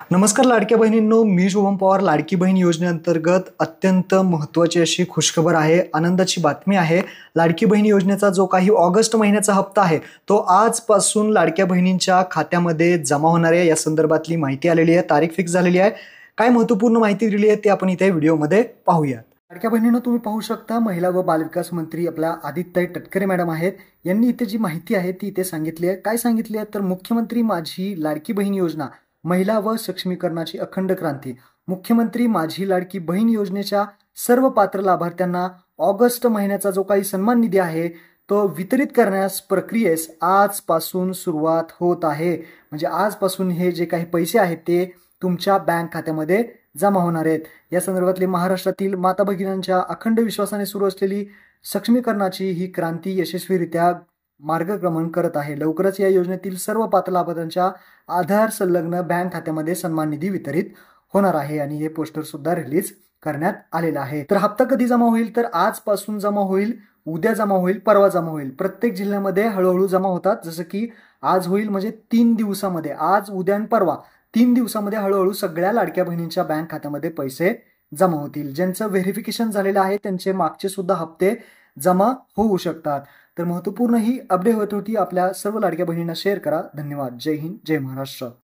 नमस्कार लाडक्या बहिणींनो, मी शुभम पवार. लाडकी बहीण योजनेअंतर्गत अत्यंत महत्त्वाची अशी खुशखबर आहे, आनंदाची बातमी आहे. लाडकी बहीण योजनेचा जो काही ऑगस्ट महिन्याचा हप्ता आहे, तो आजपासून लाडक्या बहिणींच्या खात्यामध्ये जमा होणार आहे. या संदर्भातली माहिती आलेली आहे, तारीख फिक्स झालेली आहे. काय महत्त्वपूर्ण माहिती दिली आहे ते आपण इथे व्हिडिओमध्ये पाहूयात. लाडक्या बहिणींनो, तुम्ही पाहू शकता महिला व बालविकास मंत्री आपल्या आदित्यताई तटकरे मॅडम आहेत. यांनी इथे जी माहिती आहे ती इथे सांगितली आहे. काय सांगितली आहे तर मुख्यमंत्री माझी लाडकी बहीण योजना, महिला व सक्षमीकरणाची अखंड क्रांती. मुख्यमंत्री माझी लाडकी बहीण योजनेच्या सर्व पात्र लाभार्थ्यांना ऑगस्ट महिन्याचा जो काही सन्मान निधी आहे तो वितरित करण्यास प्रक्रियेस आजपासून सुरुवात होत आहे. म्हणजे आजपासून हे जे काही पैसे आहेत ते तुमच्या बँक खात्यामध्ये जमा होणार आहेत. या संदर्भातली महाराष्ट्रातील माता भगिनींच्या अखंड विश्वासाने सुरू असलेली सक्षमीकरणाची ही क्रांती यशस्वीरित्या मार्गक्रमण करत आहे. लवकरच या योजनेतील सर्व पात्र लाभार्थ्यांच्या आधार संलग्न बँक खात्यामध्ये सन्मान निधी वितरित होणार आहे आणि हे पोस्टर सुद्धा रिलीज करण्यात आलेलं आहे. तर हप्ता कधी जमा होईल तर आजपासून जमा होईल, उद्या जमा होईल, परवा जमा होईल. प्रत्येक जिल्ह्यामध्ये हळूहळू जमा होतात. जसं की आज होईल म्हणजे 3 दिवसामध्ये, आज उद्या आणि परवा 3 दिवसामध्ये हळूहळू सगळ्या लाडक्या बहिणींच्या बँक खात्यामध्ये पैसे जमा होतील. ज्यांचं व्हेरिफिकेशन झालेलं आहे त्यांचे मागचे सुद्धा हप्ते जमा होऊ शकतात. तर महत्त्वपूर्ण ही अपडेट होत होती. आपल्या सर्व लाडक्या बहिणींना शेअर करा. धन्यवाद. जय हिंद, जय महाराष्ट्र.